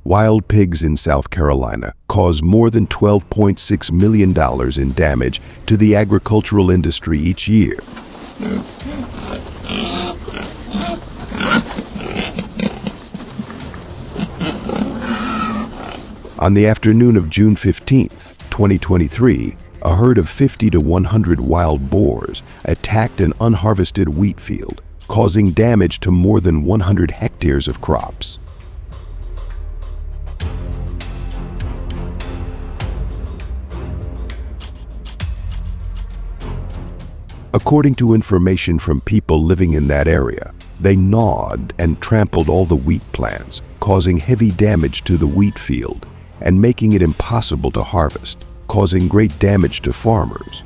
Wild pigs in South Carolina cause more than $12.6 million in damage to the agricultural industry each year. On the afternoon of June 15, 2023, a herd of 50 to 100 wild boars attacked an unharvested wheat field, causing damage to more than 100 hectares of crops. According to information from people living in that area, they gnawed and trampled all the wheat plants, causing heavy damage to the wheat field and making it impossible to harvest, causing great damage to farmers.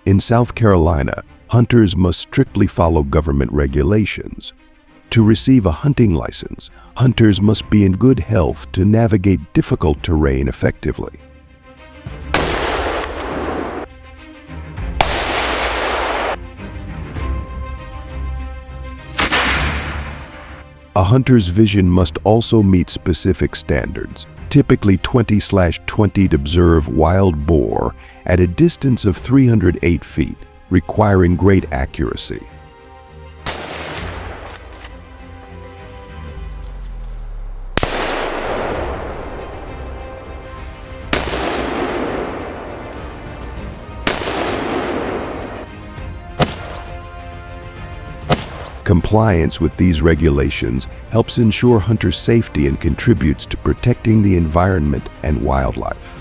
In South Carolina, hunters must strictly follow government regulations. To receive a hunting license, hunters must be in good health to navigate difficult terrain effectively. A hunter's vision must also meet specific standards, typically 20/20 to observe wild boar at a distance of 308 feet, requiring great accuracy. Compliance with these regulations helps ensure hunter safety and contributes to protecting the environment and wildlife.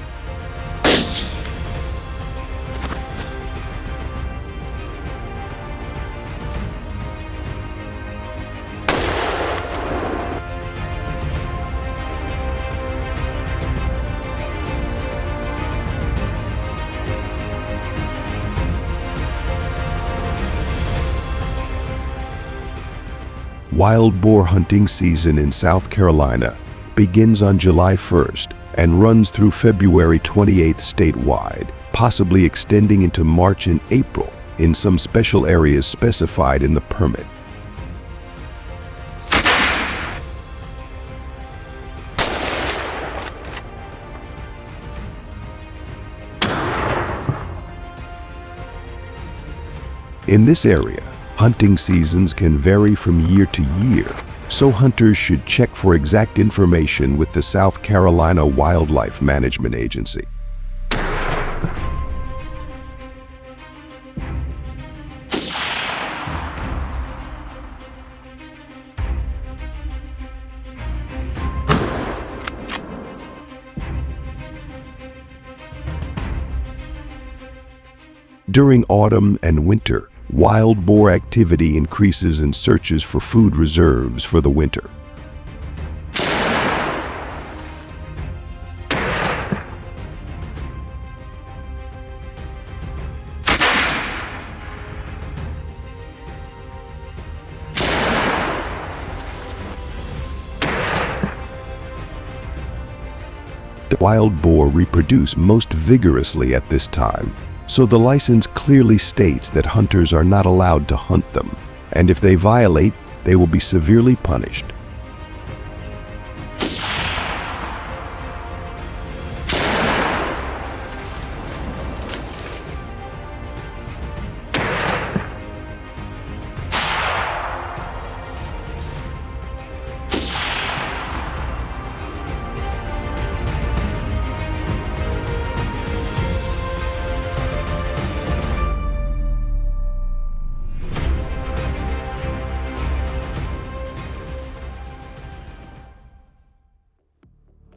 Wild boar hunting season in South Carolina begins on July 1st and runs through February 28th statewide, possibly extending into March and April in some special areas specified in the permit. In this area, hunting seasons can vary from year to year, so hunters should check for exact information with the South Carolina Wildlife Management Agency. During autumn and winter, wild boar activity increases in searches for food reserves for the winter. The wild boar reproduce most vigorously at this time, so the license clearly states that hunters are not allowed to hunt them, and if they violate, they will be severely punished.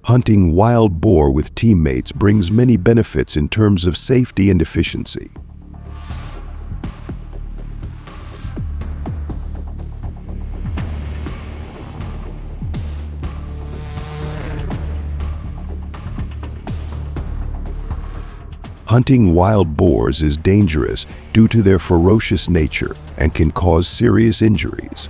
Hunting wild boar with teammates brings many benefits in terms of safety and efficiency. Hunting wild boars is dangerous due to their ferocious nature and can cause serious injuries.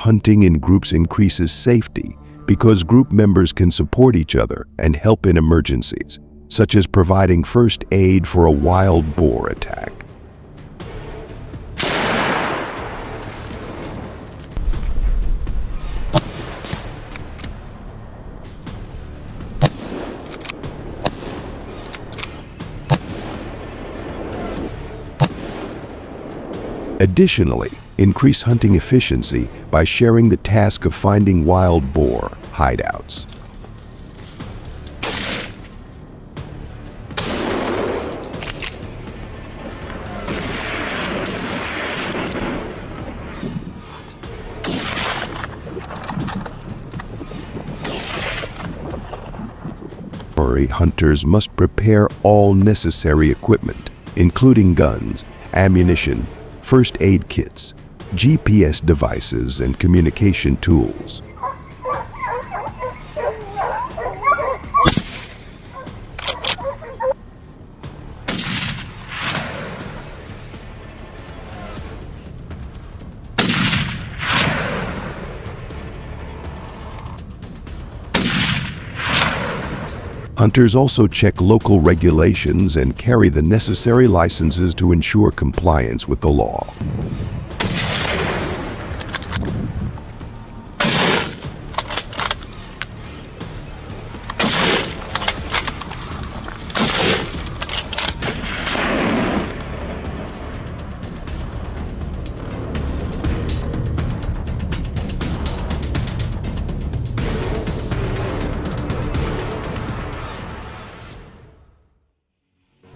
hunting in groups increases safety because group members can support each other and help in emergencies, such as providing first aid for a wild boar attack. Additionally, increase hunting efficiency by sharing the task of finding wild boar hideouts. Hunters must prepare all necessary equipment, including guns, ammunition, first aid kits, GPS devices, and communication tools. Hunters also check local regulations and carry the necessary licenses to ensure compliance with the law.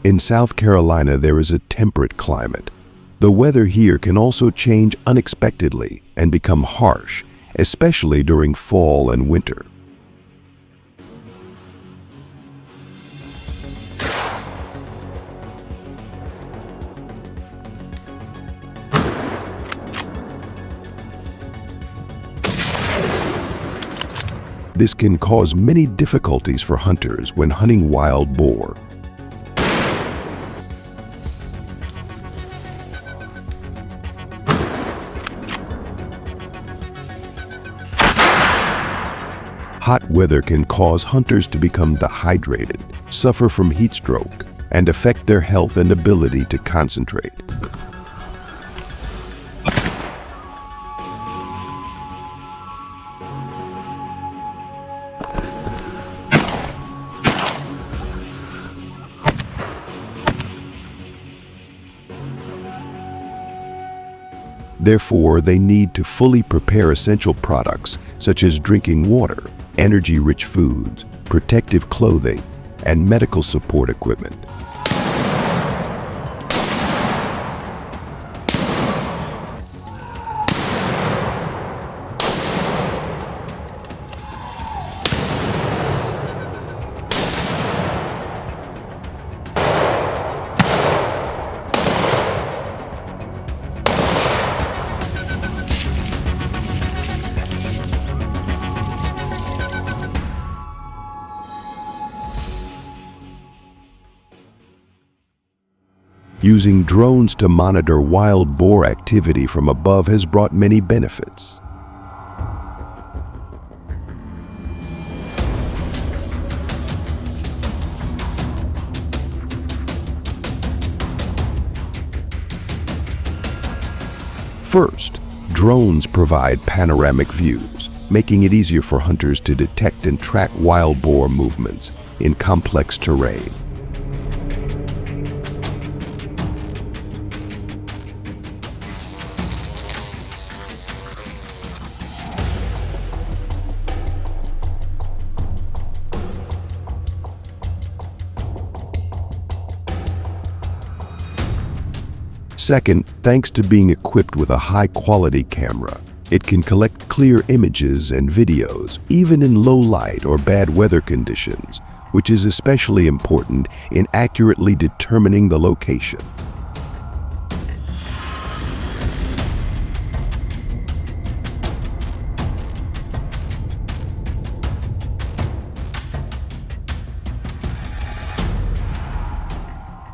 In South Carolina, there is a temperate climate. The weather here can also change unexpectedly and become harsh, especially during fall and winter. This can cause many difficulties for hunters when hunting wild boar. Hot weather can cause hunters to become dehydrated, suffer from heat stroke, and affect their health and ability to concentrate. Therefore, they need to fully prepare essential products such as drinking water, energy-rich foods, protective clothing, and medical support equipment. Using drones to monitor wild boar activity from above has brought many benefits. First, drones provide panoramic views, making it easier for hunters to detect and track wild boar movements in complex terrain. Second, thanks to being equipped with a high-quality camera, it can collect clear images and videos, even in low light or bad weather conditions, which is especially important in accurately determining the location.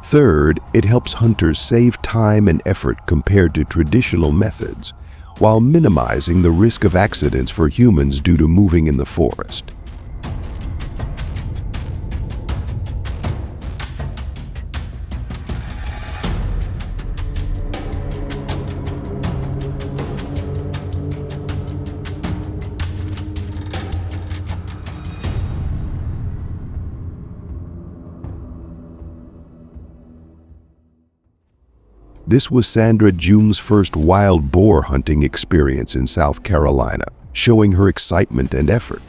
Third, it helps hunters save time and effort compared to traditional methods, while minimizing the risk of accidents for humans due to moving in the forest. This was Sandra June's first wild boar hunting experience in South Carolina, showing her excitement and effort.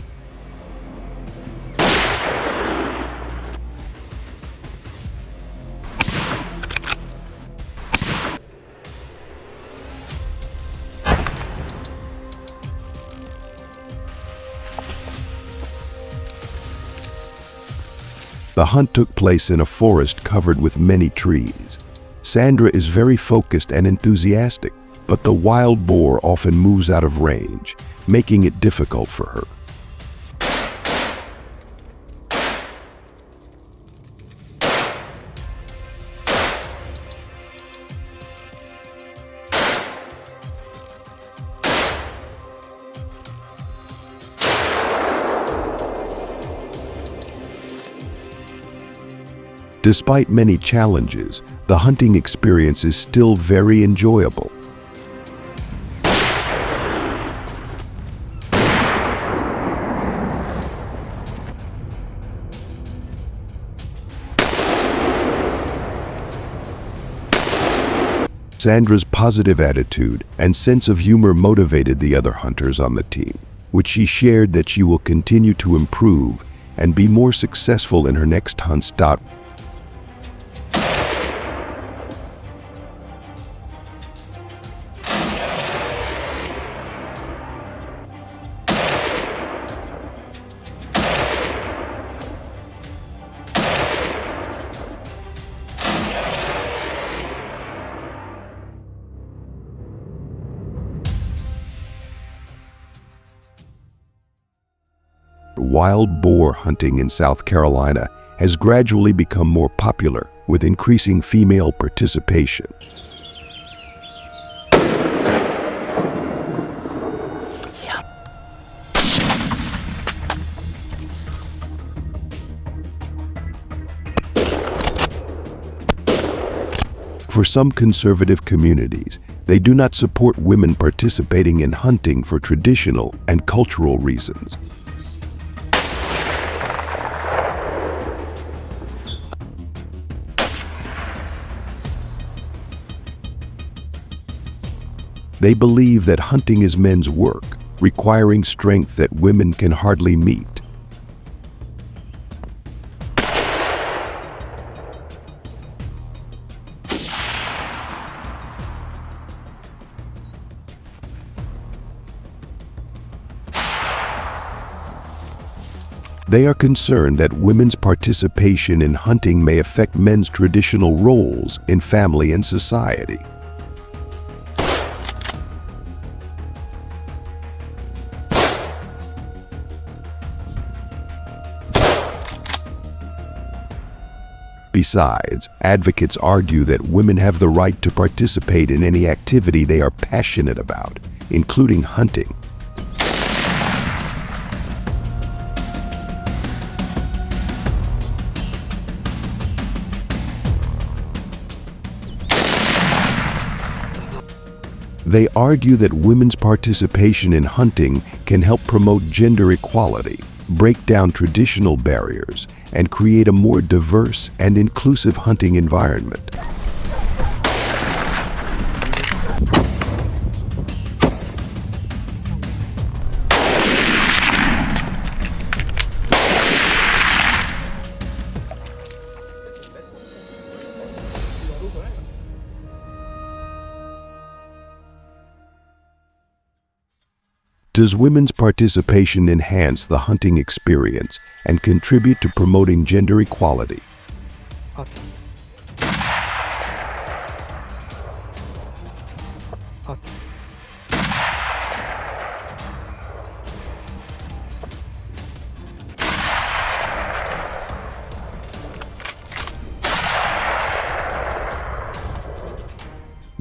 The hunt took place in a forest covered with many trees. Sandra is very focused and enthusiastic, but the wild boar often moves out of range, making it difficult for her. Despite many challenges, the hunting experience is still very enjoyable. Sandra's positive attitude and sense of humor motivated the other hunters on the team, which she shared that she will continue to improve and be more successful in her next hunts. Wild boar hunting in South Carolina has gradually become more popular with increasing female participation. For some conservative communities, they do not support women participating in hunting for traditional and cultural reasons. They believe that hunting is men's work, requiring strength that women can hardly meet. They are concerned that women's participation in hunting may affect men's traditional roles in family and society. Besides, advocates argue that women have the right to participate in any activity they are passionate about, including hunting. They argue that women's participation in hunting can help promote gender equality, break down traditional barriers, and create a more diverse and inclusive hunting environment. Does women's participation enhance the hunting experience and contribute to promoting gender equality?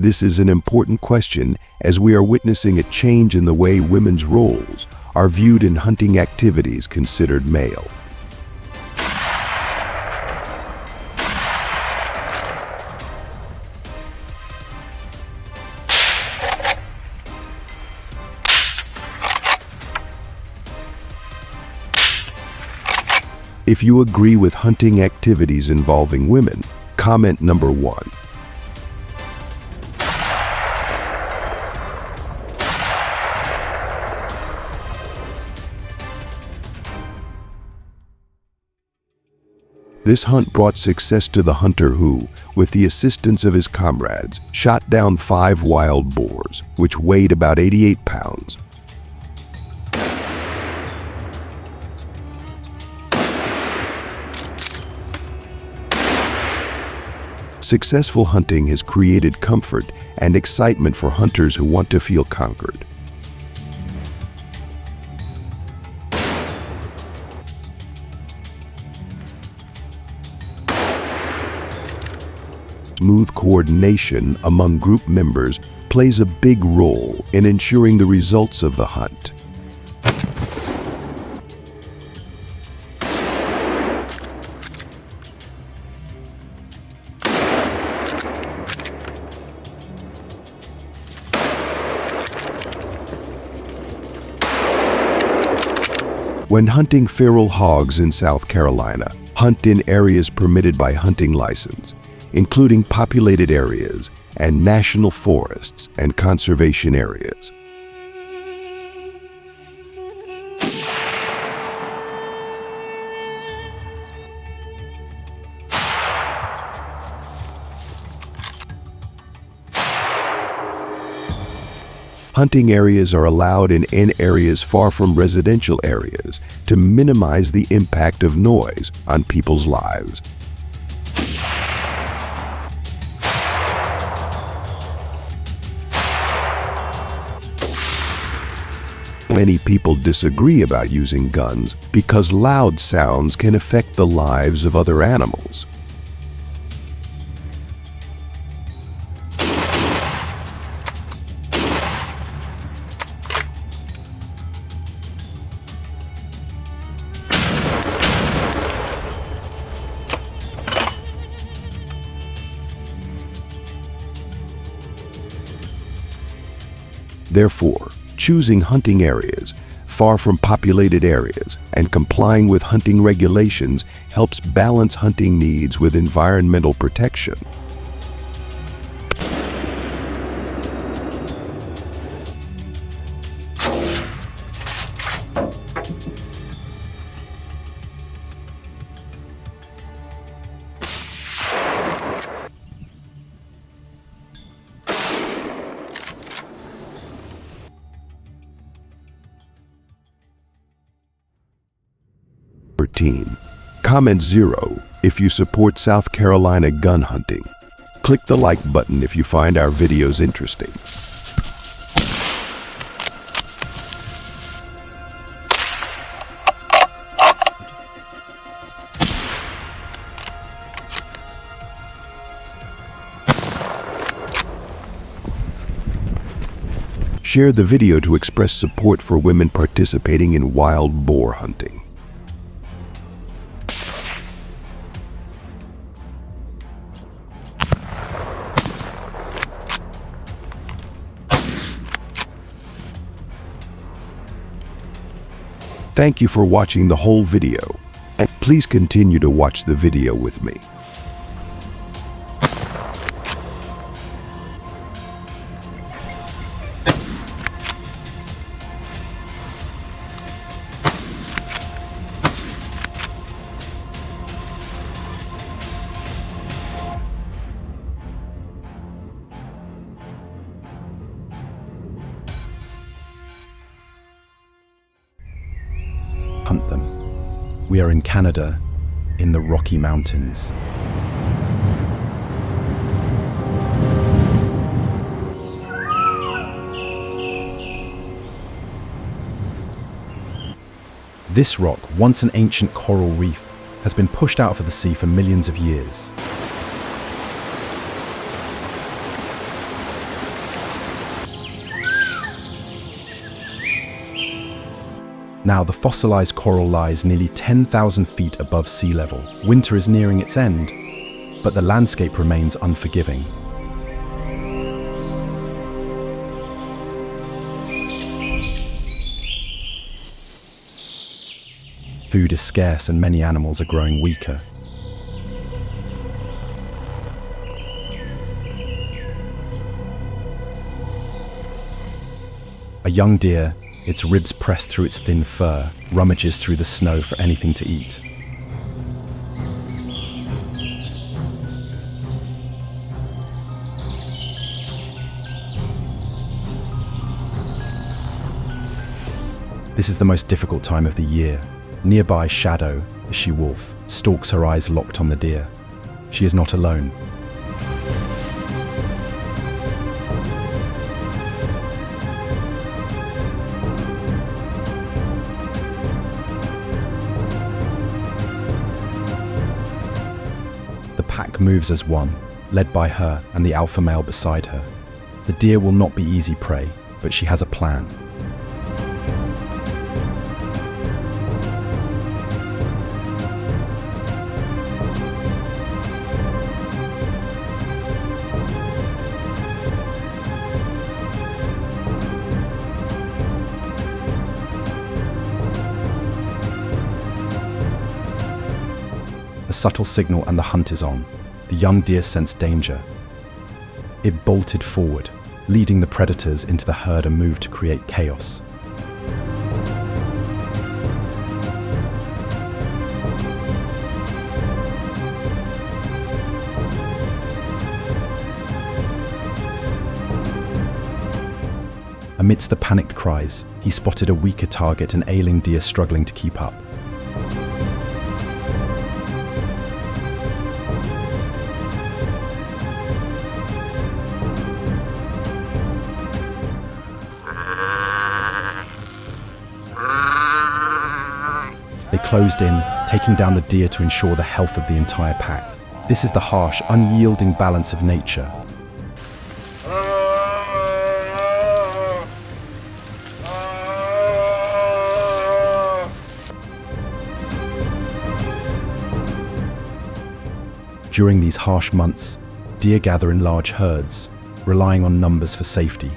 This is an important question as we are witnessing a change in the way women's roles are viewed in hunting activities considered male. If you agree with hunting activities involving women, comment number 1. This hunt brought success to the hunter who, with the assistance of his comrades, shot down 5 wild boars, which weighed about 88 pounds. Successful hunting has created comfort and excitement for hunters who want to feel conquered. Smooth coordination among group members plays a big role in ensuring the results of the hunt. When hunting feral hogs in South Carolina, hunt in areas permitted by hunting license, including populated areas and national forests and conservation areas. Hunting areas are allowed in areas far from residential areas to minimize the impact of noise on people's lives. Many people disagree about using guns because loud sounds can affect the lives of other animals. Therefore, choosing hunting areas far from populated areas and complying with hunting regulations helps balance hunting needs with environmental protection. Comment 0 if you support South Carolina gun hunting. Click the like button if you find our videos interesting. Share the video to express support for women participating in wild boar hunting. Thank you for watching the whole video, and please continue to watch the video with me. Hunt them. We are in Canada, in the Rocky Mountains. This rock, once an ancient coral reef, has been pushed out of the sea for millions of years. Now, the fossilized coral lies nearly 10,000 feet above sea level. Winter is nearing its end, but the landscape remains unforgiving. Food is scarce and many animals are growing weaker. A young deer, its ribs pressed through its thin fur, rummages through the snow for anything to eat. This is the most difficult time of the year. Nearby, Shadow, the she-wolf, stalks, her eyes locked on the deer. She is not alone. The pack moves as one, led by her and the alpha male beside her. The deer will not be easy prey, but she has a plan. A subtle signal and the hunt is on. The young deer sensed danger. It bolted forward, leading the predators into the herd, a move to create chaos. Amidst the panicked cries, he spotted a weaker target, an ailing deer struggling to keep up. They closed in, taking down the deer to ensure the health of the entire pack. This is the harsh, unyielding balance of nature. During these harsh months, deer gather in large herds, relying on numbers for safety.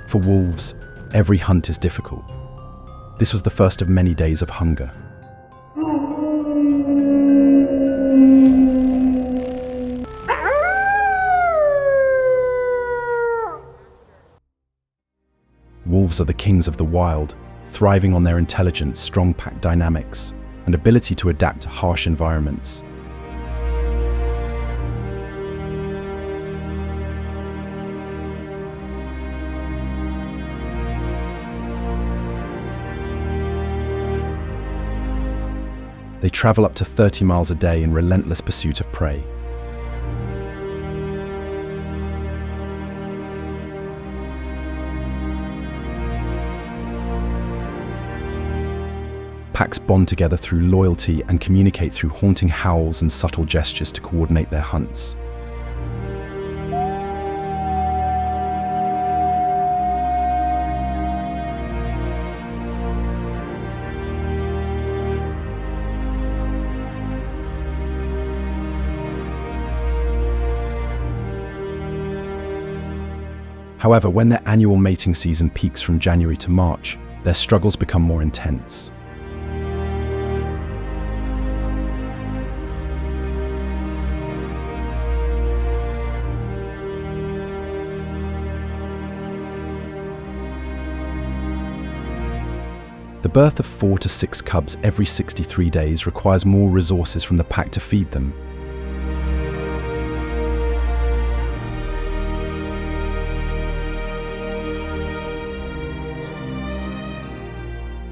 For wolves, every hunt is difficult. This was the first of many days of hunger. Wolves are the kings of the wild, thriving on their intelligence, strong pack dynamics, and ability to adapt to harsh environments. They travel up to 30 miles a day in relentless pursuit of prey. Packs bond together through loyalty and communicate through haunting howls and subtle gestures to coordinate their hunts. However, when their annual mating season peaks from January to March, their struggles become more intense. The birth of 4 to 6 cubs every 63 days requires more resources from the pack to feed them.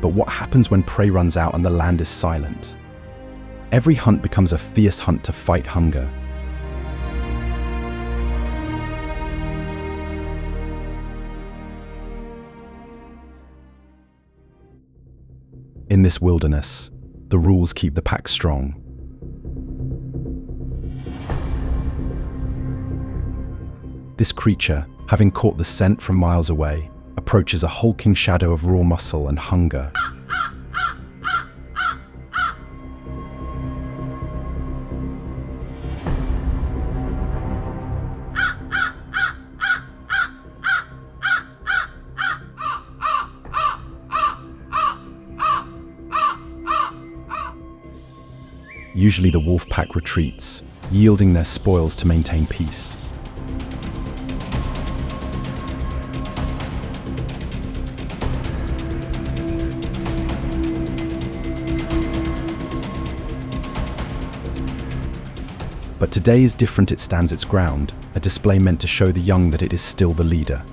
But what happens when prey runs out and the land is silent? Every hunt becomes a fierce hunt to fight hunger. In this wilderness, the rules keep the pack strong. This creature, having caught the scent from miles away, approaches a hulking shadow of raw muscle and hunger. Usually the wolf pack retreats, yielding their spoils to maintain peace. But today is different. It stands its ground, a display meant to show the young that it is still the leader.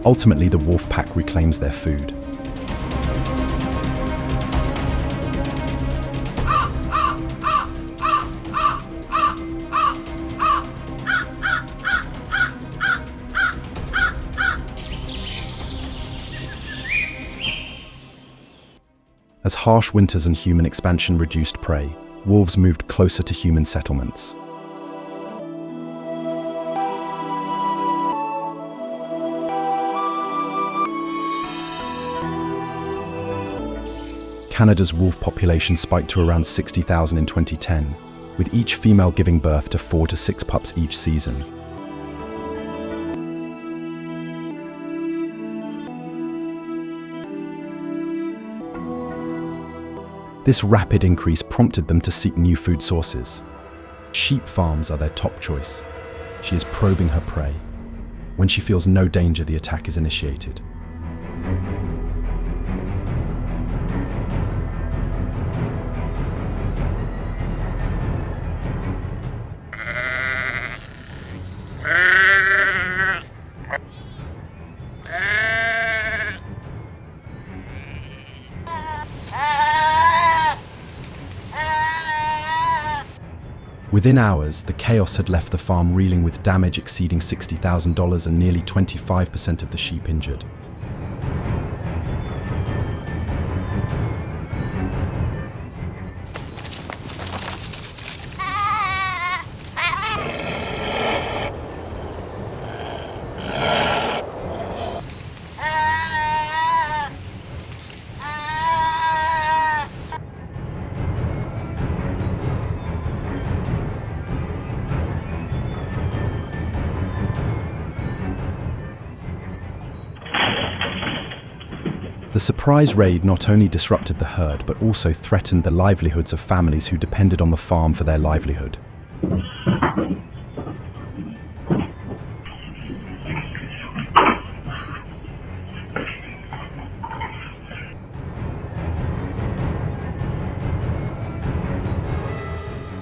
Ultimately, the wolf pack reclaims their food. As harsh winters and human expansion reduced prey, wolves moved closer to human settlements. Canada's wolf population spiked to around 60,000 in 2010, with each female giving birth to 4 to 6 pups each season. This rapid increase prompted them to seek new food sources. Sheep farms are their top choice. She is probing her prey. When she feels no danger, the attack is initiated. Within hours, the chaos had left the farm reeling with damage exceeding $60,000 and nearly 25% of the sheep injured. The surprise raid not only disrupted the herd, but also threatened the livelihoods of families who depended on the farm for their livelihood.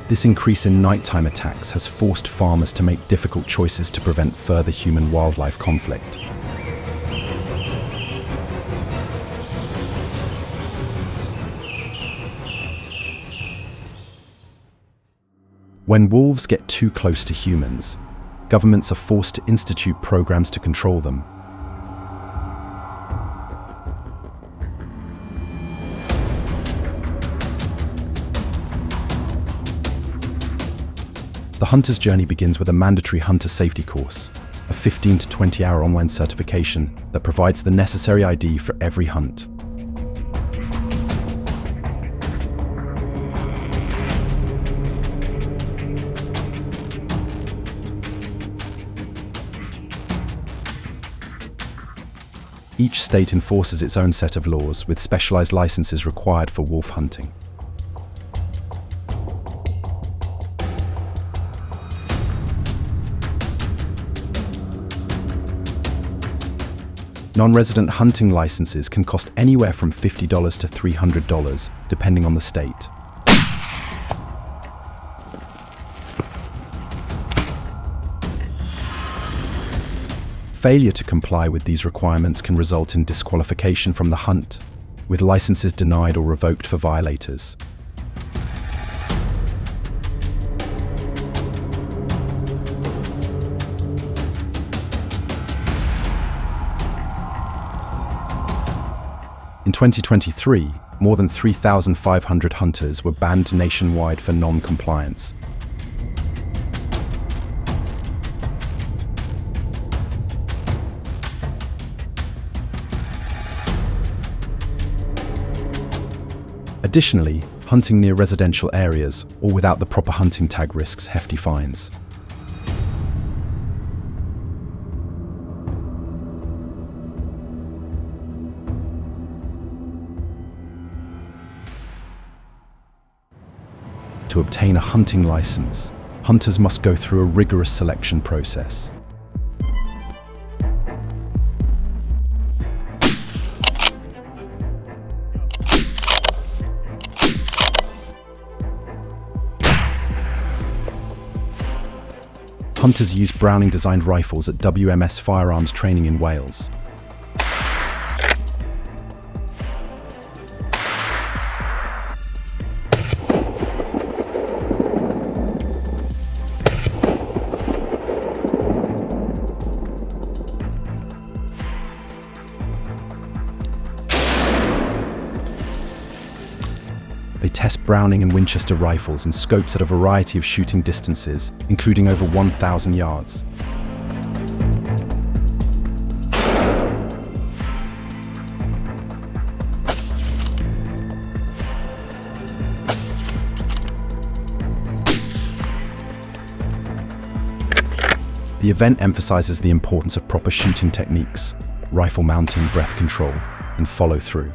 This increase in nighttime attacks has forced farmers to make difficult choices to prevent further human-wildlife conflict. When wolves get too close to humans, governments are forced to institute programs to control them. The hunter's journey begins with a mandatory hunter safety course, a 15 to 20-hour online certification that provides the necessary ID for every hunt. Each state enforces its own set of laws, with specialized licenses required for wolf hunting. Non-resident hunting licenses can cost anywhere from $50 to $300, depending on the state. Failure to comply with these requirements can result in disqualification from the hunt, with licenses denied or revoked for violators. In 2023, more than 3,500 hunters were banned nationwide for non-compliance. Additionally, hunting near residential areas or without the proper hunting tag risks hefty fines. To obtain a hunting license, hunters must go through a rigorous selection process. Hunters use Browning-designed rifles at WMS Firearms Training in Wales. They test Browning and Winchester rifles and scopes at a variety of shooting distances, including over 1,000 yards. The event emphasizes the importance of proper shooting techniques, rifle mounting, breath control, and follow-through.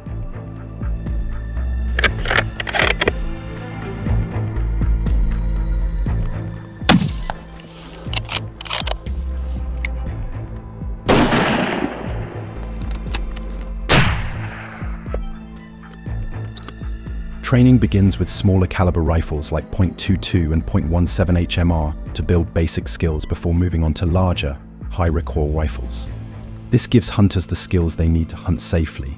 Training begins with smaller caliber rifles like .22 and .17 HMR to build basic skills before moving on to larger, high recoil rifles. This gives hunters the skills they need to hunt safely.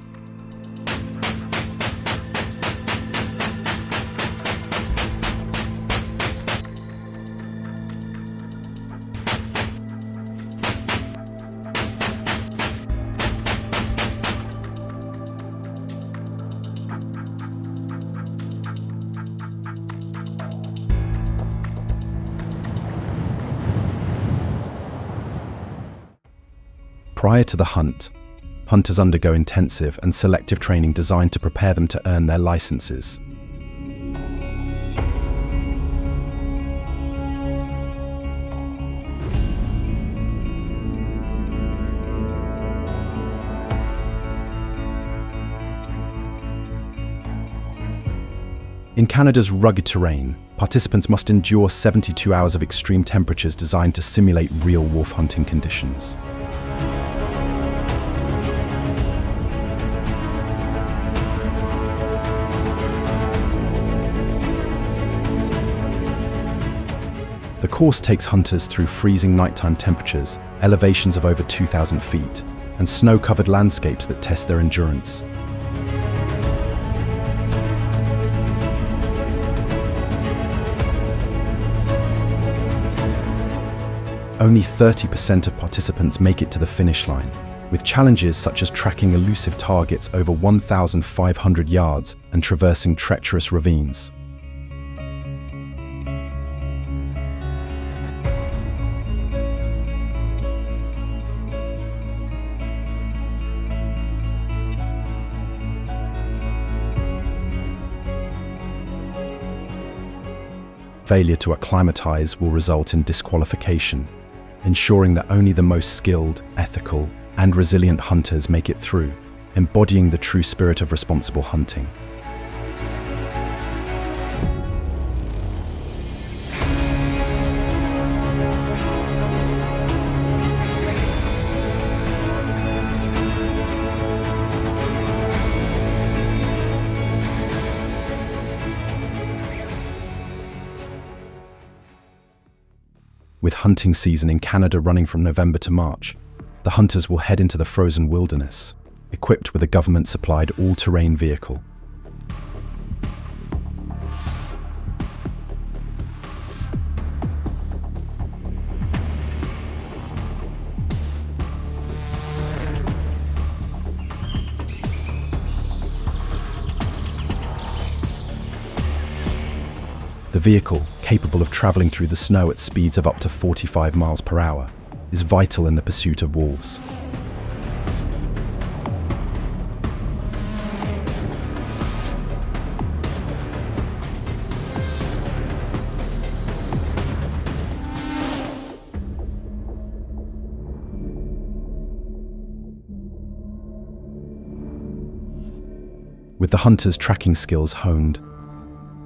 Prior to the hunt, hunters undergo intensive and selective training designed to prepare them to earn their licenses. In Canada's rugged terrain, participants must endure 72 hours of extreme temperatures designed to simulate real wolf hunting conditions. The course takes hunters through freezing nighttime temperatures, elevations of over 2,000 feet, and snow-covered landscapes that test their endurance. Only 30% of participants make it to the finish line, with challenges such as tracking elusive targets over 1,500 yards and traversing treacherous ravines. Failure to acclimatize will result in disqualification, ensuring that only the most skilled, ethical, and resilient hunters make it through, embodying the true spirit of responsible hunting. With hunting season in Canada running from November to March, the hunters will head into the frozen wilderness, equipped with a government-supplied all-terrain vehicle. The vehicle, capable of traveling through the snow at speeds of up to 45 miles per hour, is vital in the pursuit of wolves. With the hunter's tracking skills honed,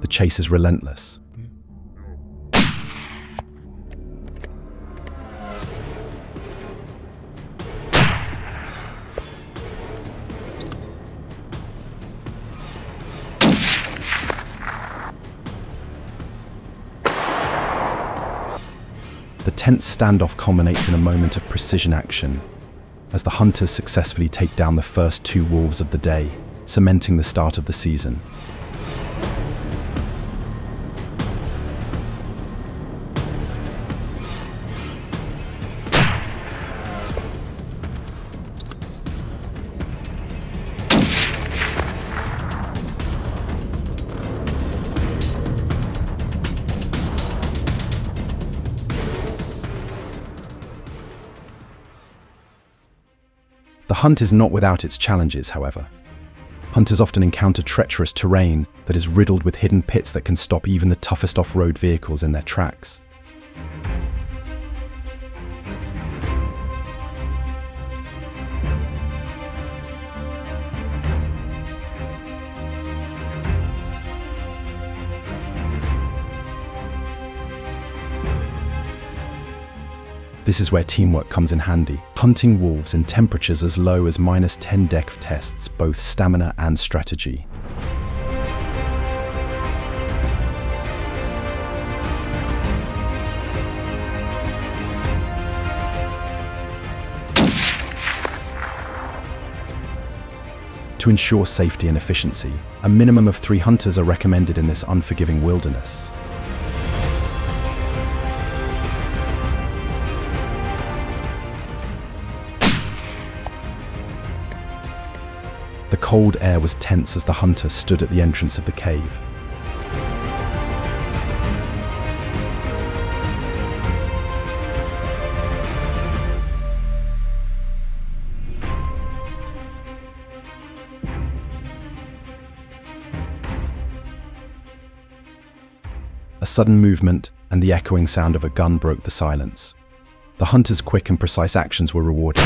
the chase is relentless. The tense standoff culminates in a moment of precision action, as the hunters successfully take down the first 2 wolves of the day, cementing the start of the season. The hunt is not without its challenges, however. Hunters often encounter treacherous terrain that is riddled with hidden pits that can stop even the toughest off-road vehicles in their tracks. This is where teamwork comes in handy. Hunting wolves in temperatures as low as -10 degrees tests both stamina and strategy. To ensure safety and efficiency, a minimum of 3 hunters are recommended in this unforgiving wilderness. The cold air was tense as the hunter stood at the entrance of the cave. A sudden movement and the echoing sound of a gun broke the silence. The hunter's quick and precise actions were rewarded.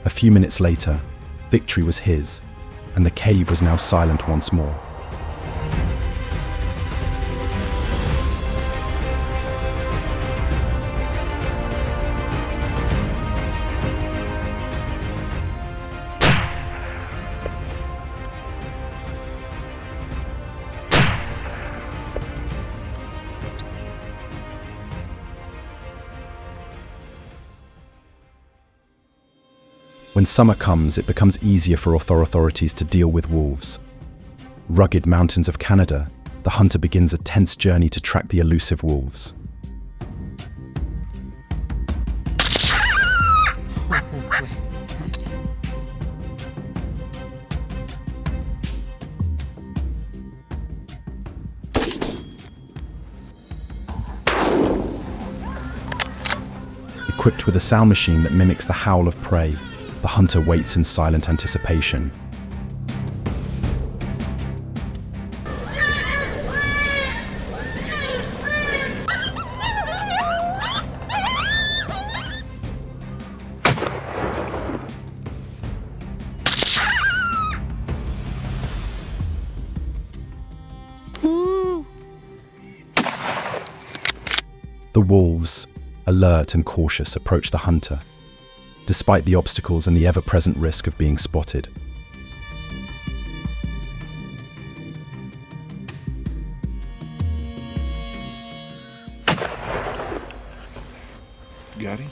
A few minutes later, victory was his, and the cave was now silent once more. When summer comes, it becomes easier for authorities to deal with wolves. Rugged mountains of Canada, the hunter begins a tense journey to track the elusive wolves. Equipped with a sound machine that mimics the howl of prey, the hunter waits in silent anticipation. The wolves, alert and cautious, approach the hunter, despite the obstacles and the ever-present risk of being spotted. Got him?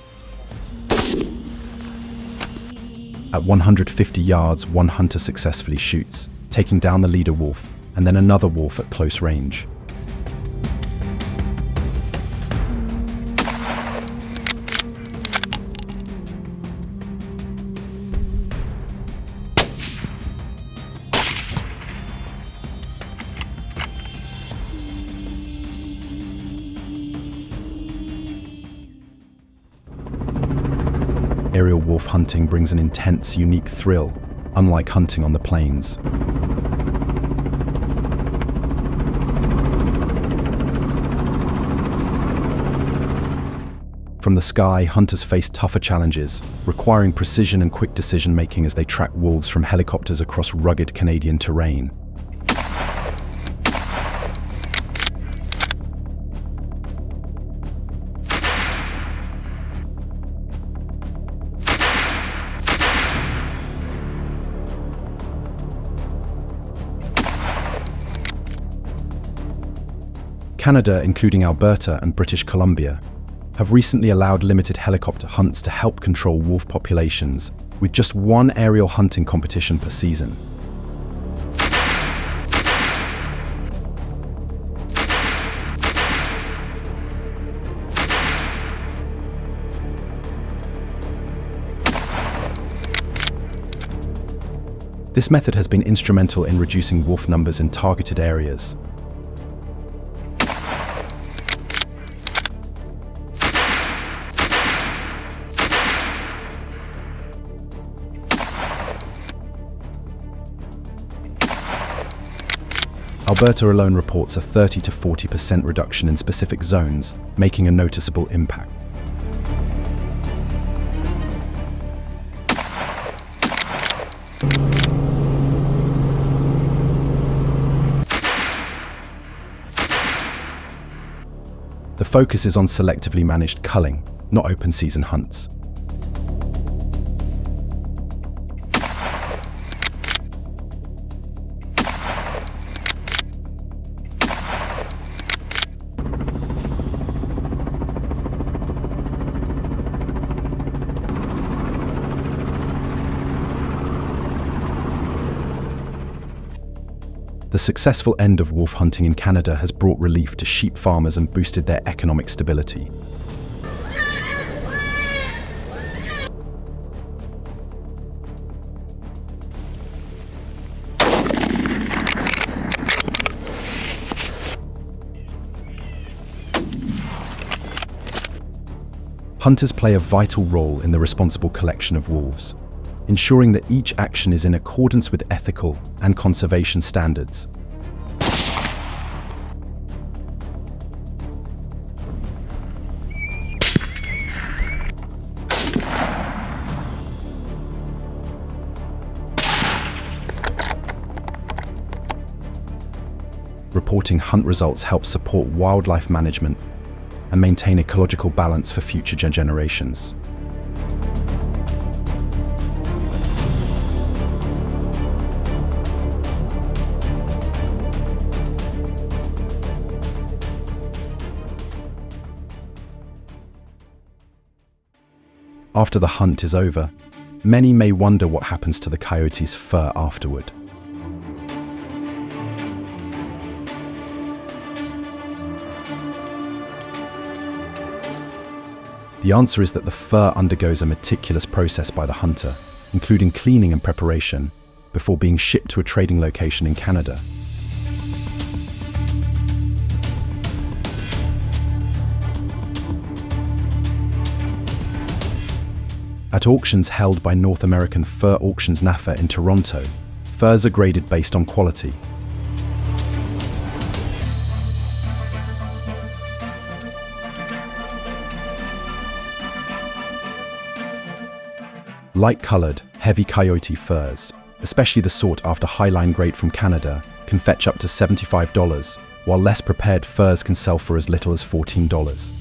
At 150 yards, one hunter successfully shoots, taking down the leader wolf, and then another wolf at close range. aerial wolf hunting brings an intense, unique thrill, unlike hunting on the plains. From the sky, hunters face tougher challenges, requiring precision and quick decision-making as they track wolves from helicopters across rugged Canadian terrain. Canada, including Alberta and British Columbia, have recently allowed limited helicopter hunts to help control wolf populations, with just one aerial hunting competition per season. This method has been instrumental in reducing wolf numbers in targeted areas. Alberta alone reports a 30 to 40% reduction in specific zones, making a noticeable impact. The focus is on selectively managed culling, not open season hunts. The successful end of wolf hunting in Canada has brought relief to sheep farmers and boosted their economic stability. Hunters play a vital role in the responsible collection of wolves, ensuring that each action is in accordance with ethical and conservation standards. Reporting hunt results helps support wildlife management and maintain ecological balance for future generations. After the hunt is over, many may wonder what happens to the coyote's fur afterward. The answer is that the fur undergoes a meticulous process by the hunter, including cleaning and preparation, before being shipped to a trading location in Canada. At auctions held by North American Fur Auctions NAFA in Toronto, furs are graded based on quality. Light-coloured, heavy coyote furs, especially the sought-after highline grade from Canada, can fetch up to $75, while less prepared furs can sell for as little as $14.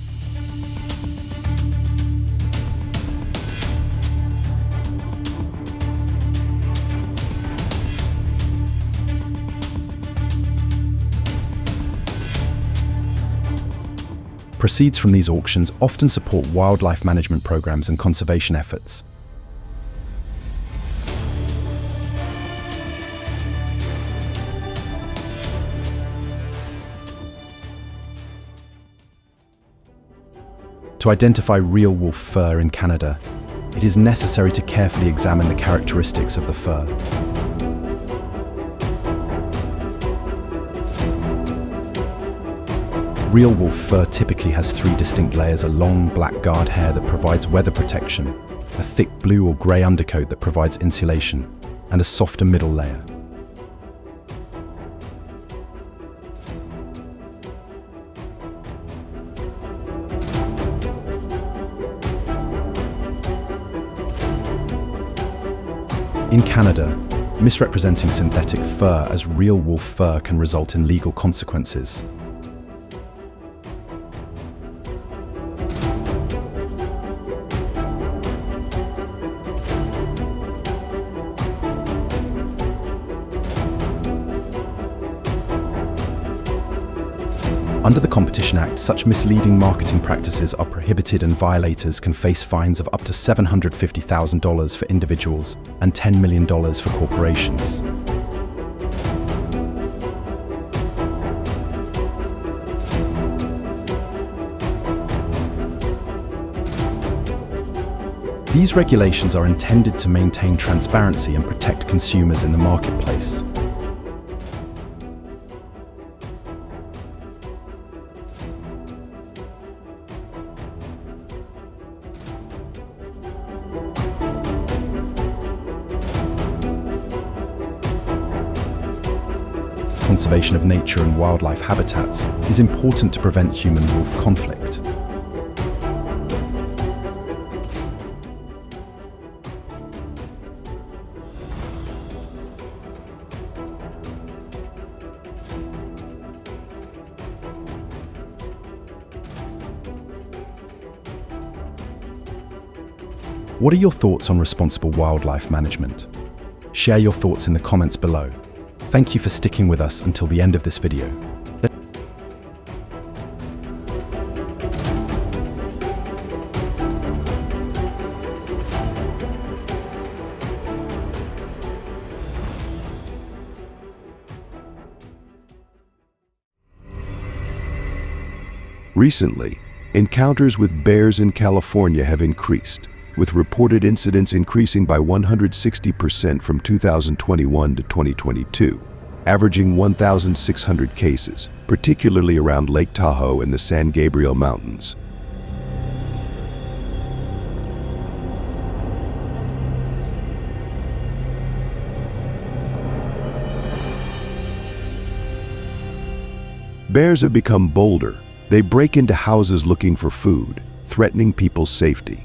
Proceeds from these auctions often support wildlife management programs and conservation efforts. To identify real wolf fur in Canada, it is necessary to carefully examine the characteristics of the fur. Real wolf fur typically has 3 distinct layers: a long black guard hair that provides weather protection, a thick blue or grey undercoat that provides insulation, and a softer middle layer. In Canada, misrepresenting synthetic fur as real wolf fur can result in legal consequences. Under the Competition Act, such misleading marketing practices are prohibited and violators can face fines of up to $750,000 for individuals and $10 million for corporations. These regulations are intended to maintain transparency and protect consumers in the marketplace. Conservation of nature and wildlife habitats is important to prevent human-wolf conflict. What are your thoughts on responsible wildlife management? Share your thoughts in the comments below. Thank you for sticking with us until the end of this video. Recently, encounters with bears in California have increased, with reported incidents increasing by 160% from 2021 to 2022, averaging 1,600 cases, particularly around Lake Tahoe and the San Gabriel Mountains. Bears have become bolder. They break into houses looking for food, threatening people's safety.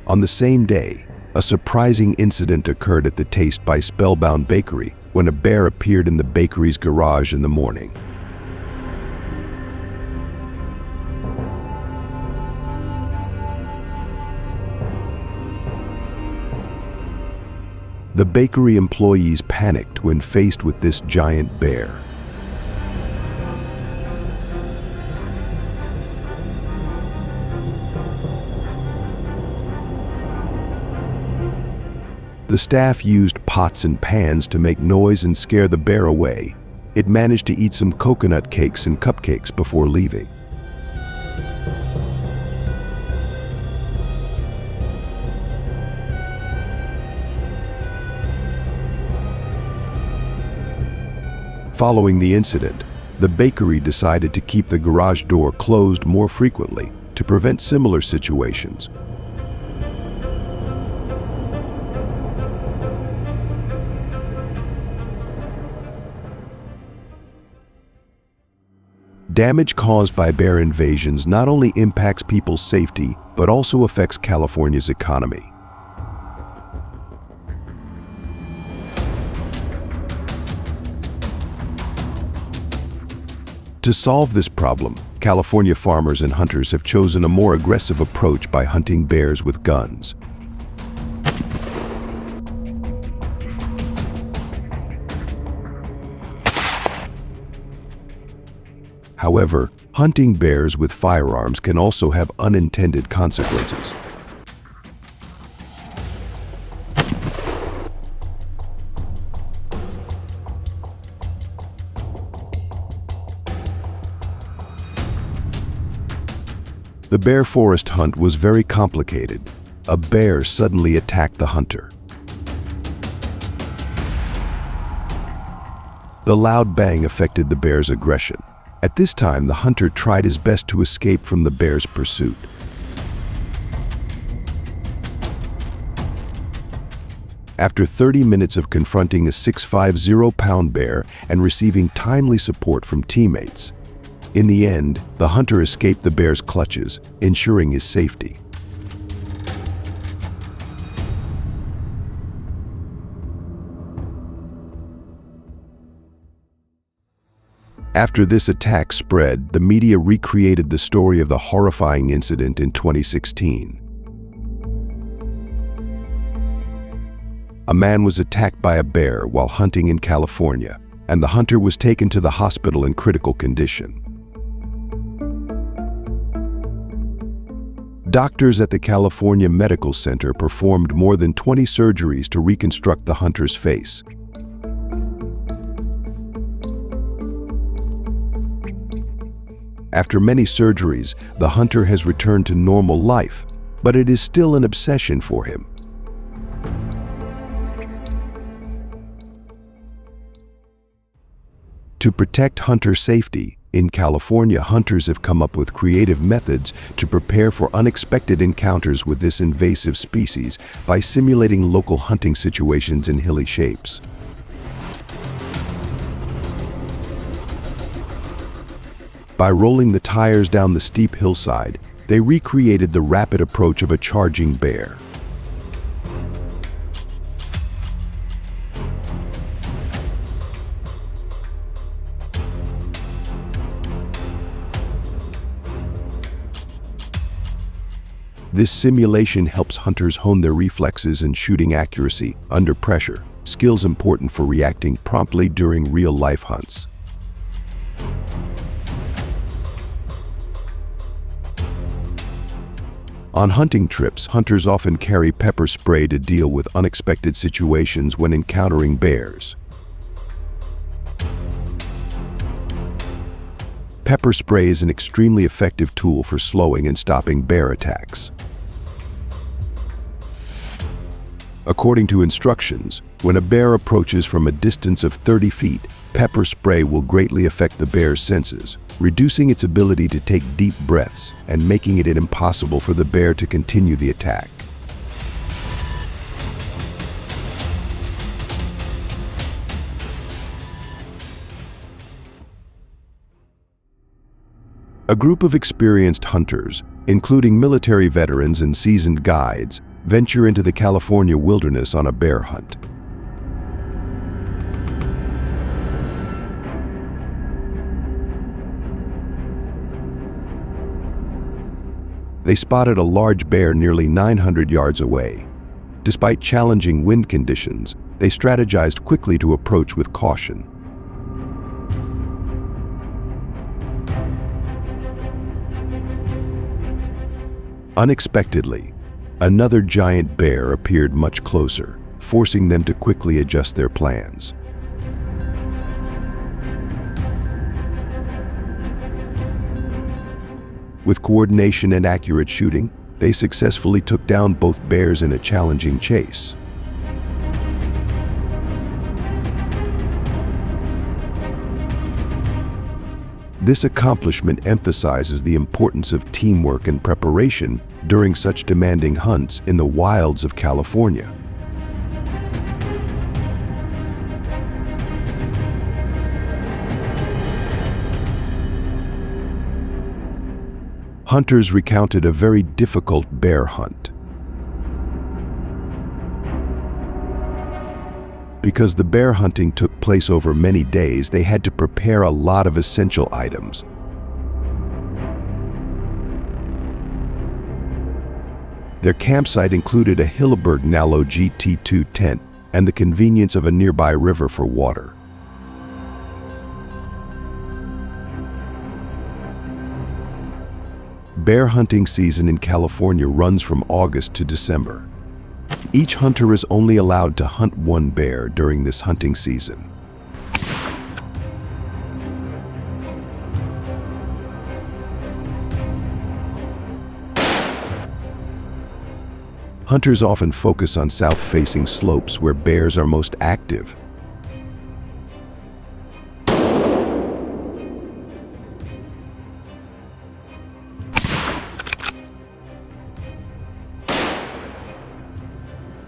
On the same day, a surprising incident occurred at the Taste by Spellbound Bakery when a bear appeared in the bakery's garage in the morning. The bakery employees panicked when faced with this giant bear. The staff used pots and pans to make noise and scare the bear away. It managed to eat some coconut cakes and cupcakes before leaving. Following the incident, the bakery decided to keep the garage door closed more frequently to prevent similar situations. Damage caused by bear invasions not only impacts people's safety, but also affects California's economy. To solve this problem, California farmers and hunters have chosen a more aggressive approach by hunting bears with guns. However, hunting bears with firearms can also have unintended consequences. The The bear forest hunt was very complicated. A bear suddenly attacked the hunter. The loud bang affected the bear's aggression. At this time, the hunter tried his best to escape from the bear's pursuit. After 30 minutes of confronting a 650-pound bear and receiving timely support from teammates, in the end, the hunter escaped the bear's clutches, ensuring his safety. After this attack spread, the media recreated the story of the horrifying incident in 2016. A man was attacked by a bear while hunting in California, and the hunter was taken to the hospital in critical condition. Doctors at the California Medical Center performed more than 20 surgeries to reconstruct the hunter's face. After many surgeries, the hunter has returned to normal life, but it is still an obsession for him. To protect hunter safety, in California, hunters have come up with creative methods to prepare for unexpected encounters with this invasive species by simulating local hunting situations in hilly shapes. By rolling the tires down the steep hillside, they recreated the rapid approach of a charging bear. This simulation helps hunters hone their reflexes and shooting accuracy under pressure, skills important for reacting promptly during real-life hunts. On hunting trips, hunters often carry pepper spray to deal with unexpected situations when encountering bears. Pepper spray is an extremely effective tool for slowing and stopping bear attacks. According to instructions, when a bear approaches from a distance of 30 feet, pepper spray will greatly affect the bear's senses, reducing its ability to take deep breaths and making it impossible for the bear to continue the attack. A group of experienced hunters, including military veterans and seasoned guides, venture into the California wilderness on a bear hunt. They spotted a large bear nearly 900 yards away. Despite challenging wind conditions, they strategized quickly to approach with caution. Unexpectedly, another giant bear appeared much closer, forcing them to quickly adjust their plans. With coordination and accurate shooting, they successfully took down both bears in a challenging chase. This accomplishment emphasizes the importance of teamwork and preparation during such demanding hunts in the wilds of California. Hunters recounted a very difficult bear hunt. Because the bear hunting took place over many days, they had to prepare a lot of essential items. Their campsite included a Hilleberg Nalo GT2 tent and the convenience of a nearby river for water. Bear hunting season in California runs from August to December. Each hunter is only allowed to hunt one bear during this hunting season. Hunters often focus on south-facing slopes where bears are most active.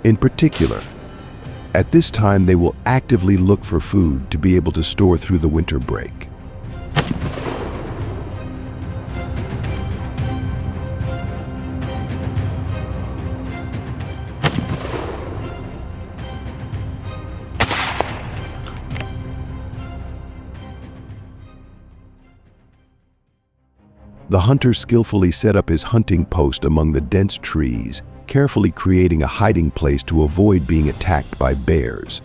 In particular, at this time they will actively look for food to be able to store through the winter break. The hunter skillfully set up his hunting post among the dense trees, carefully creating a hiding place to avoid being attacked by bears.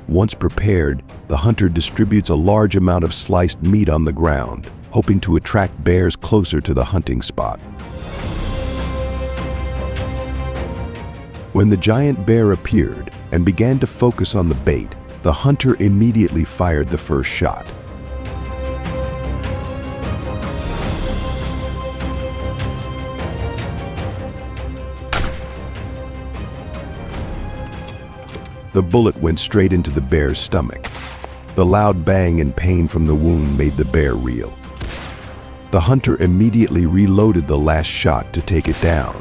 Once prepared, the hunter distributes a large amount of sliced meat on the ground, hoping to attract bears closer to the hunting spot. When the giant bear appeared and began to focus on the bait, the hunter immediately fired the first shot. The bullet went straight into the bear's stomach. The loud bang and pain from the wound made the bear reel. The hunter immediately reloaded the last shot to take it down.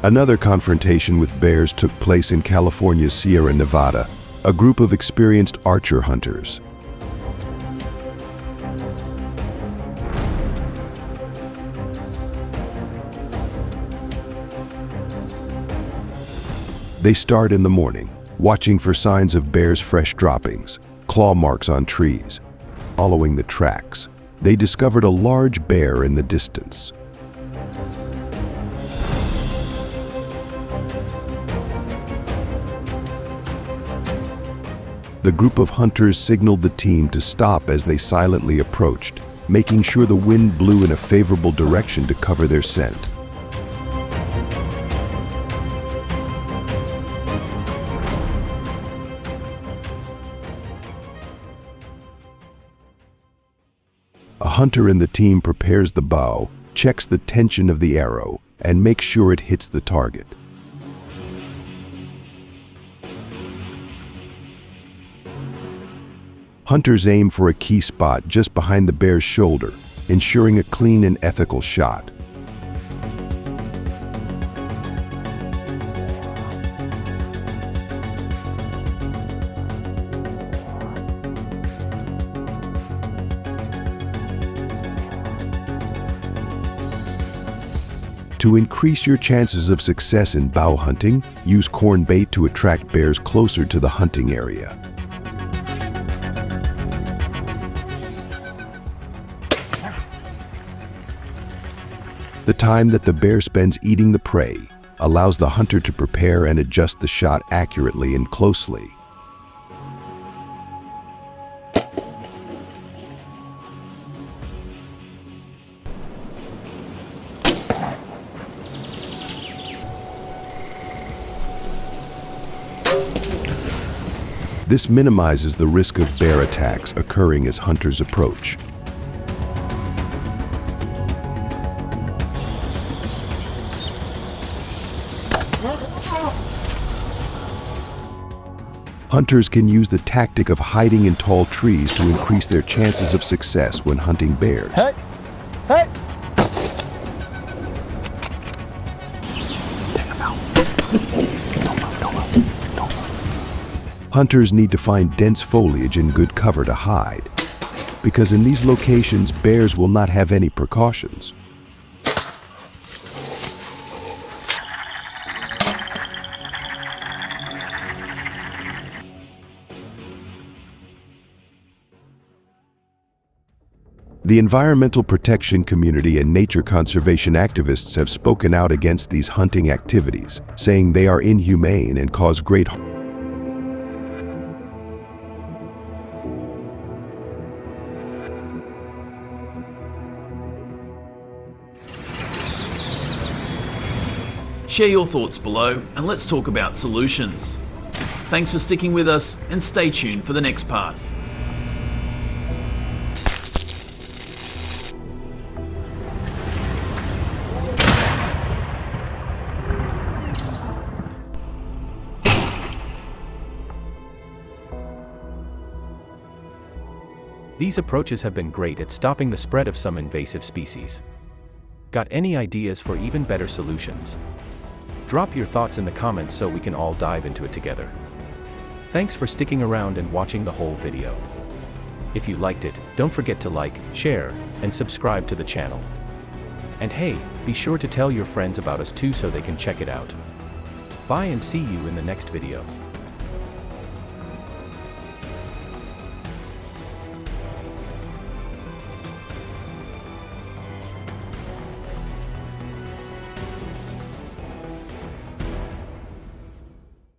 Another confrontation with bears took place in California's Sierra Nevada, a group of experienced archer hunters. They start in the morning, watching for signs of bears' fresh droppings, claw marks on trees. Following the tracks, they discovered a large bear in the distance. The group of hunters signaled the team to stop as they silently approached, making sure the wind blew in a favorable direction to cover their scent. A hunter in the team prepares the bow, checks the tension of the arrow, and makes sure it hits the target. Hunters aim for a key spot just behind the bear's shoulder, ensuring a clean and ethical shot. To increase your chances of success in bow hunting, use corn bait to attract bears closer to the hunting area. The time that the bear spends eating the prey allows the hunter to prepare and adjust the shot accurately and closely. This minimizes the risk of bear attacks occurring as hunters approach. Hunters can use the tactic of hiding in tall trees to increase their chances of success when hunting bears. Hey! Hey! Hunters need to find dense foliage and good cover to hide, because in these locations, bears will not have any precautions. The environmental protection community and nature conservation activists have spoken out against these hunting activities, saying they are inhumane and cause great harm. Share your thoughts below and let's talk about solutions. Thanks for sticking with us and stay tuned for the next part. These approaches have been great at stopping the spread of some invasive species. Got any ideas for even better solutions? Drop your thoughts in the comments so we can all dive into it together. Thanks for sticking around and watching the whole video. If you liked it, don't forget to like, share, and subscribe to the channel. And hey, be sure to tell your friends about us too so they can check it out. Bye and see you in the next video.